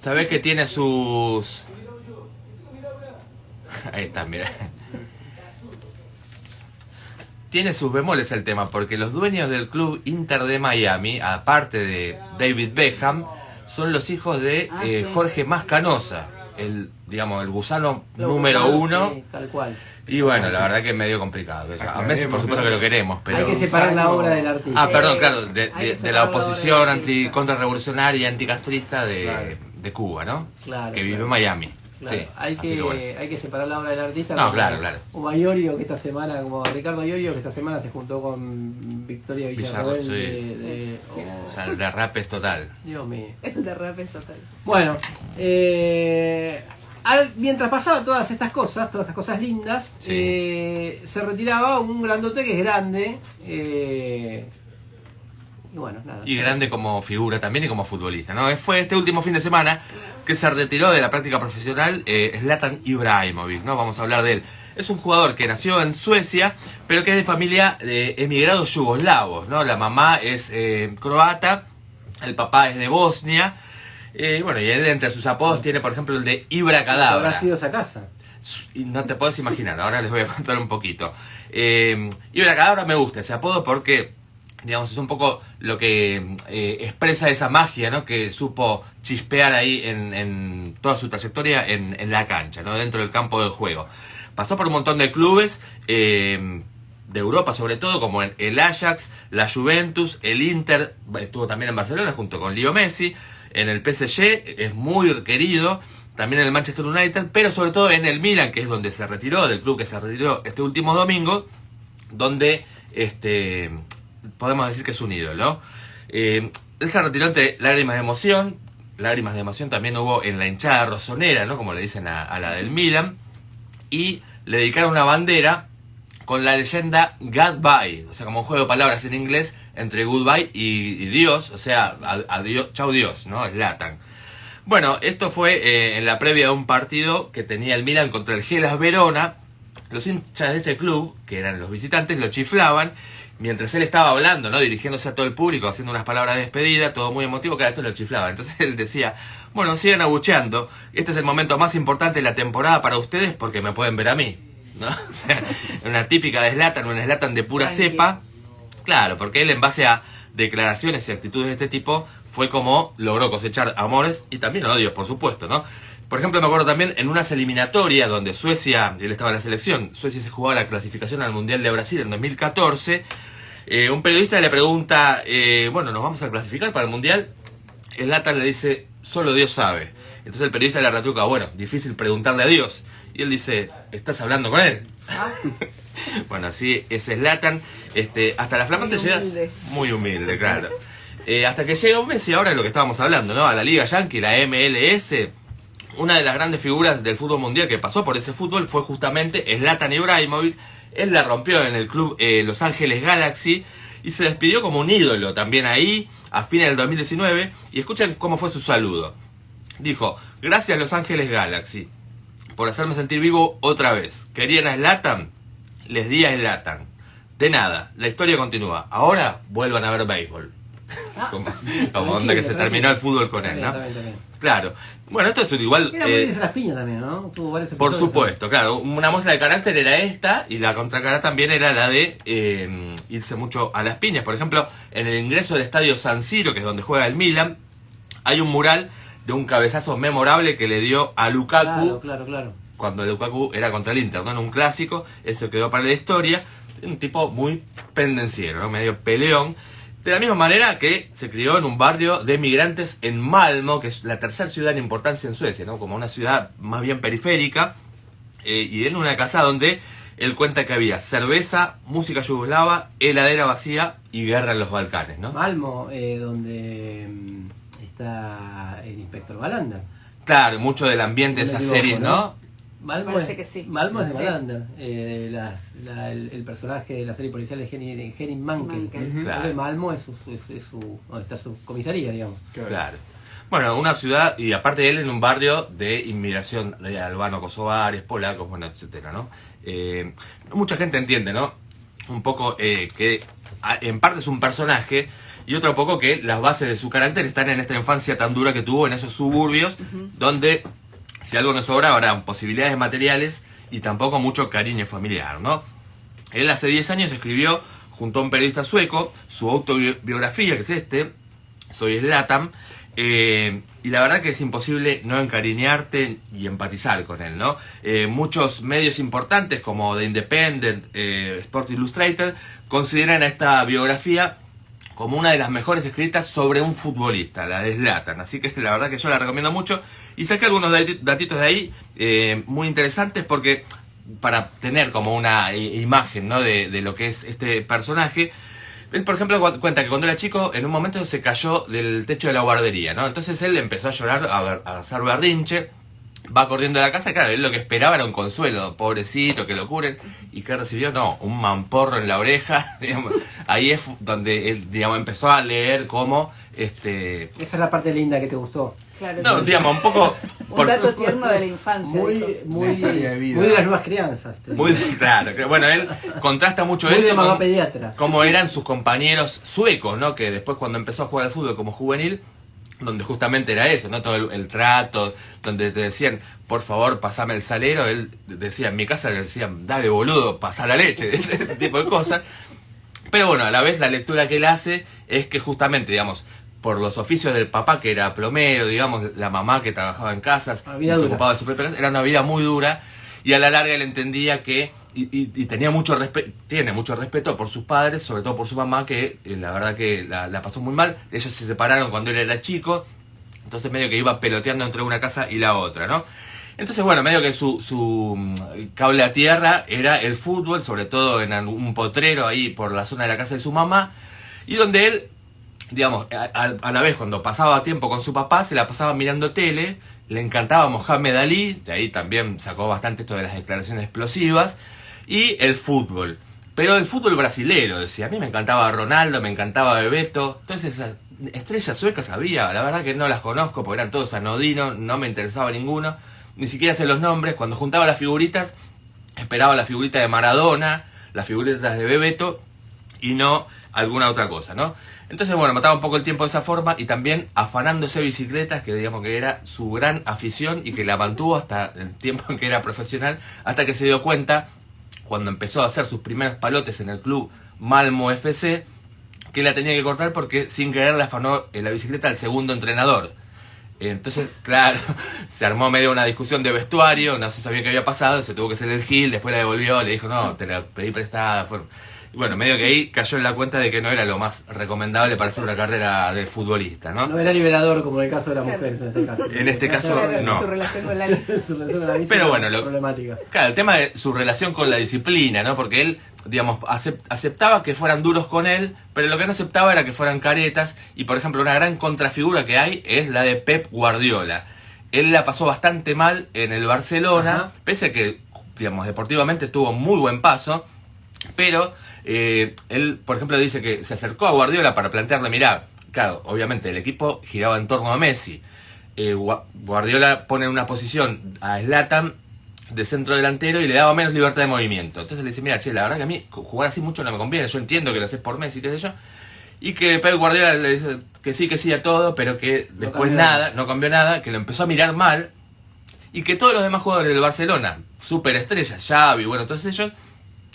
Sabés que tiene sus... Ahí está, mira. Tiene sus bemoles el tema, porque los dueños del club Inter de Miami, aparte de David Beckham, son los hijos de sí. Jorge Mascanosa, el gusano número uno. Sí, tal cual. Y bueno, la verdad que es medio complicado. A Messi por supuesto que lo queremos, pero... Hay que separar la obra del artista. Ah, perdón, claro, de la separar la oposición obra del contrarrevolucionaria y anticastrista Claro. de Cuba, ¿no? Claro, Que vive claro. en Miami. Claro, Sí, hay así que, bueno. hay que separar la obra del artista. No, claro, claro. Como a Iorio, que esta semana, como a Ricardo Iorio, que esta semana se juntó con Victoria Villarroel. Sí. O sea, el derrape es total. Dios mío. El derrape es total. Bueno, mientras pasaba todas estas cosas lindas, Sí. se retiraba un grandote que es grande. Y bueno, nada. Y grande como figura también y como futbolista, ¿no? Fue este último fin de semana que se retiró de la práctica profesional Zlatan Ibrahimovic, ¿no? Vamos a hablar de él. Es un jugador que nació en Suecia, pero que es de familia de emigrados yugoslavos, ¿no? La mamá es croata, el papá es de Bosnia. Bueno, y él entre sus apodos tiene, por ejemplo, el de Ibra Cadabra. Habrá sido esa casa. Y no te puedes imaginar, ahora les voy a contar un poquito. Ibra Cadabra me gusta ese apodo porque, digamos, es un poco lo que expresa esa magia, ¿no? Que supo chispear ahí en toda su trayectoria en la cancha, ¿no? Dentro del campo de juego. Pasó por un montón de clubes de Europa, sobre todo, como el Ajax, la Juventus, el Inter, estuvo también en Barcelona junto con Leo Messi, en el PSG, es muy querido, también en el Manchester United, pero sobre todo en el Milan, que es donde se retiró, del club que se retiró este último domingo, donde podemos decir que es un ídolo. Él se retiró entre lágrimas de emoción también hubo en la hinchada rosonera, ¿no? Como le dicen a la del Milan, y le dedicaron una bandera con la leyenda Goodbye, o sea, como un juego de palabras en inglés entre goodbye y Dios, o sea, adiós, chau Dios, ¿no? Zlatan. Bueno, esto fue en la previa de un partido que tenía el Milan contra el Hellas Verona. Los hinchas de este club, que eran los visitantes, lo chiflaban mientras él estaba hablando, ¿no? Dirigiéndose a todo el público, haciendo unas palabras de despedida, todo muy emotivo, cada esto lo chiflaban. Entonces él decía, bueno, sigan abucheando, este es el momento más importante de la temporada para ustedes porque me pueden ver a mí, ¿no? O sea, una típica de Zlatan, una Zlatan de pura cepa. Claro, porque él en base a declaraciones y actitudes de este tipo fue como logró cosechar amores y también odios, por supuesto, ¿no? Por ejemplo, me acuerdo también en unas eliminatorias donde Suecia, él estaba en la selección, Suecia se jugaba la clasificación al Mundial de Brasil en 2014, un periodista le pregunta, bueno, ¿nos vamos a clasificar para el Mundial? Zlatan le dice, solo Dios sabe. Entonces el periodista le retruca, bueno, difícil preguntarle a Dios. Y él dice, ¿estás hablando con él? Bueno, así es Zlatan. Hasta la flamante llega... Muy humilde, claro. Hasta que llega un Messi, ahora es lo que estábamos hablando, ¿no? A la Liga Yankee, la MLS. Una de las grandes figuras del fútbol mundial que pasó por ese fútbol fue justamente Zlatan Ibrahimovic. Él la rompió en el club Los Ángeles Galaxy y se despidió como un ídolo también ahí a fines del 2019. Y escuchen cómo fue su saludo. Dijo, gracias Los Ángeles Galaxy por hacerme sentir vivo otra vez. ¿Querían a Zlatan? Les di a Zlatan. De nada, la historia continúa. Ahora vuelvan a ver béisbol. Como onda que se terminó el fútbol con él, ¿no? También. Claro. Bueno, esto es igual... Era muy irse a las piñas también, ¿no? Tuvo varios por episodios, supuesto, claro. Una muestra de carácter era esta y la contracara también era la de irse mucho a las piñas. Por ejemplo, en el ingreso del estadio San Siro, que es donde juega el Milan, hay un mural de un cabezazo memorable que le dio a Lukaku. Claro. Cuando Lukaku era contra el Inter, ¿no? En un clásico, eso quedó para la historia. Un tipo muy pendenciero, ¿no? Medio peleón. De la misma manera que se crió en un barrio de migrantes en Malmö, que es la tercera ciudad en importancia en Suecia, ¿no? Como una ciudad más bien periférica. Y en una casa donde él cuenta que había cerveza, música yugoslava, heladera vacía y guerra en los Balcanes, ¿no? Malmo, donde está el inspector Wallander. Claro, mucho del ambiente de esas series, ¿no? Malmo Parece es, que sí. Malmo es de Sí. Wallander, el personaje de la serie policial de Henning Mankell. Claro. Malmo es donde está su comisaría, digamos. Claro. Bueno, una ciudad, y aparte de él, en un barrio de inmigración de albano-kosovares, polacos, bueno, etcétera, ¿no? Mucha gente entiende, ¿no? Un poco que en parte es un personaje, y otro poco que las bases de su carácter están en esta infancia tan dura que tuvo en esos suburbios, donde si algo nos sobra habrá posibilidades materiales y tampoco mucho cariño familiar, ¿no? Él hace 10 años escribió, junto a un periodista sueco, su autobiografía, que es Soy Zlatan, y la verdad que es imposible no encariñarte y empatizar con él, ¿no? Muchos medios importantes como The Independent, Sport Illustrated, consideran esta biografía como una de las mejores escritas sobre un futbolista, la de Zlatan. Así que la verdad que yo la recomiendo mucho. Y saqué algunos datitos de ahí muy interesantes porque para tener como una imagen, ¿no? de lo que es este personaje. Él, por ejemplo, cuenta que cuando era chico, en un momento se cayó del techo de la guardería, ¿no? Entonces él empezó a llorar, a hacer berrinche, va corriendo a la casa, claro, él lo que esperaba era un consuelo, pobrecito, que lo curen, y que recibió, no, un mamporro en la oreja, digamos. Ahí es donde él, digamos, empezó a leer cómo, Esa es la parte linda que te gustó. Claro, no, sí. digamos, un poco... Un dato tierno de la infancia. Muy de las nuevas crianzas. Muy claro, bueno, él contrasta mucho muy eso de mamá con pediatra. cómo eran sus compañeros suecos, ¿no? Que después cuando empezó a jugar al fútbol como juvenil, donde justamente era eso, ¿no? Todo el trato, donde te decían, por favor, pasame el salero, él decía, en mi casa le decían, dale boludo, pasá la leche, ese tipo de cosas. Pero bueno, a la vez la lectura que él hace es que justamente, digamos, por los oficios del papá, que era plomero, digamos, la mamá que trabajaba en casas, y se ocupaba de su propia casa, era una vida muy dura, y a la larga él entendía que, y tenía tiene mucho respeto por sus padres, sobre todo por su mamá, que la verdad que la pasó muy mal. Ellos se separaron cuando él era chico, entonces medio que iba peloteando entre una casa y la otra, ¿no? Entonces, bueno, medio que su cable a tierra era el fútbol, sobre todo en un potrero ahí por la zona de la casa de su mamá, y donde él, digamos, a la vez cuando pasaba tiempo con su papá, se la pasaba mirando tele, le encantaba Mohamed Ali, de ahí también sacó bastante esto de las declaraciones explosivas, y el fútbol. Pero el fútbol brasilero, decía, a mí me encantaba Ronaldo, me encantaba Bebeto, entonces esas estrellas suecas había, la verdad que no las conozco porque eran todos anodinos, no me interesaba ninguno, ni siquiera sé los nombres. Cuando juntaba las figuritas, esperaba la figurita de Maradona, las figuritas de Bebeto, y no alguna otra cosa, ¿no? Entonces, bueno, mataba un poco el tiempo de esa forma y también afanándose bicicletas, que digamos que era su gran afición y que la mantuvo hasta el tiempo en que era profesional, hasta que se dio cuenta, cuando empezó a hacer sus primeros palotes en el club Malmo FC, que la tenía que cortar porque sin querer le afanó la bicicleta al segundo entrenador. Entonces, claro, se armó medio una discusión de vestuario, no se sabía qué había pasado, se tuvo que hacer el gil, después la devolvió, le dijo, no, te la pedí prestada, fue... Bueno, medio que ahí cayó en la cuenta de que no era lo más recomendable para hacer una carrera de futbolista, ¿no? No era liberador como en el caso de las mujeres en este caso. En este caso, no. Su relación con la bici. Su relación con la bici Pero bueno, problemática. Claro, el tema de su relación con la disciplina, ¿no? Porque él, digamos, aceptaba que fueran duros con él, pero lo que no aceptaba era que fueran caretas. Y, por ejemplo, una gran contrafigura que hay es la de Pep Guardiola. Él la pasó bastante mal en el Barcelona, Ajá. pese a que, digamos, deportivamente tuvo muy buen paso, pero... él, por ejemplo, dice que se acercó a Guardiola para plantearle, mirá, claro, obviamente el equipo giraba en torno a Messi. Guardiola pone en una posición a Zlatan de centro delantero y le daba menos libertad de movimiento. Entonces le dice, mira, che, la verdad que a mí jugar así mucho no me conviene, yo entiendo que lo haces por Messi, qué sé yo. Y que Pep Guardiola le dice que sí a todo, pero que después no cambió nada, que lo empezó a mirar mal y que todos los demás jugadores del Barcelona, superestrellas, Xavi, bueno, todos ellos,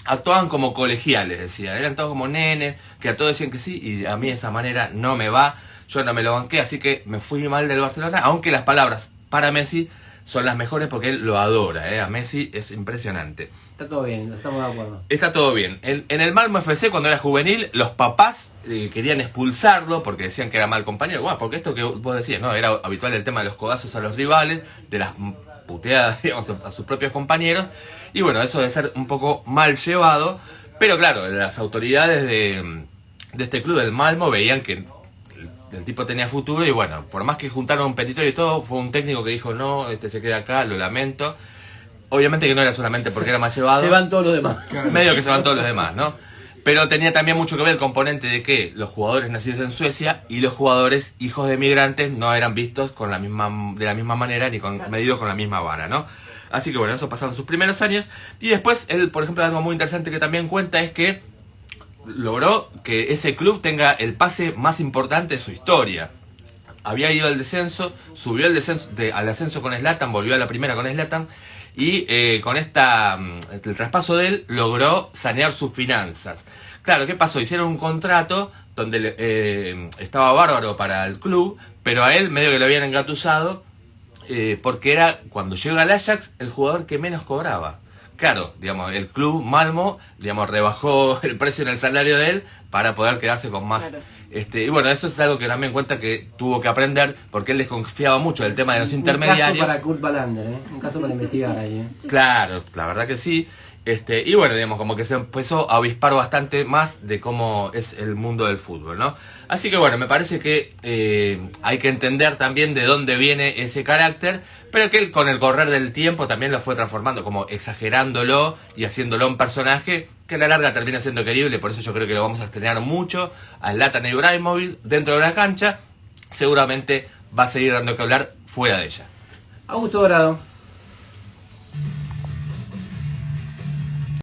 actuaban como colegiales, decía, eran todos como nenes, que a todos decían que sí, y a mí de esa manera no me va, yo no me lo banqué, así que me fui mal del Barcelona, aunque las palabras para Messi son las mejores porque él lo adora, a Messi es impresionante. Está todo bien, estamos de acuerdo. Está todo bien. En el Malmo FC, cuando era juvenil, los papás querían expulsarlo porque decían que era mal compañero, bueno, porque esto que vos decías, ¿no? Era habitual el tema de los codazos a los rivales, de las puteadas, digamos, a sus propios compañeros. Y bueno, eso debe ser un poco mal llevado, pero claro, las autoridades de este club del Malmo veían que el tipo tenía futuro y bueno, por más que juntaron un petitorio y todo, fue un técnico que dijo, no, se queda acá, lo lamento. Obviamente que no era solamente porque era mal llevado. Se van todos los demás. Medio que se van todos los demás, ¿no? Pero tenía también mucho que ver el componente de que los jugadores nacidos en Suecia y los jugadores hijos de migrantes no eran vistos de la misma manera ni medidos con la misma vara, ¿no? Así que bueno, eso pasaron sus primeros años. Y después, él, por ejemplo, algo muy interesante que también cuenta es que logró que ese club tenga el pase más importante de su historia. Había ido al descenso, subió al ascenso con Zlatan, volvió a la primera con Zlatan, y con el traspaso de él logró sanear sus finanzas. Claro, ¿qué pasó? Hicieron un contrato donde estaba bárbaro para el club, pero a él medio que lo habían engatusado, porque era, cuando llega al Ajax, el jugador que menos cobraba. Claro, digamos, el club Malmo, digamos, rebajó el precio en el salario de él para poder quedarse con más. Claro. Y bueno, eso es algo que también cuenta que tuvo que aprender, porque él desconfiaba mucho del tema de los intermediarios. Un caso para Kurt Balander, un caso para investigar ahí. Claro, la verdad que sí. Y bueno, digamos, como que se empezó a avispar bastante más de cómo es el mundo del fútbol, ¿no? Así que bueno, me parece que hay que entender también de dónde viene ese carácter, pero que él con el correr del tiempo también lo fue transformando, como exagerándolo y haciéndolo un personaje que a la larga termina siendo querible. Por eso yo creo que lo vamos a estrenar mucho a Zlatan Ibrahimovic dentro de la cancha. Seguramente va a seguir dando que hablar fuera de ella. Augusto Dorado.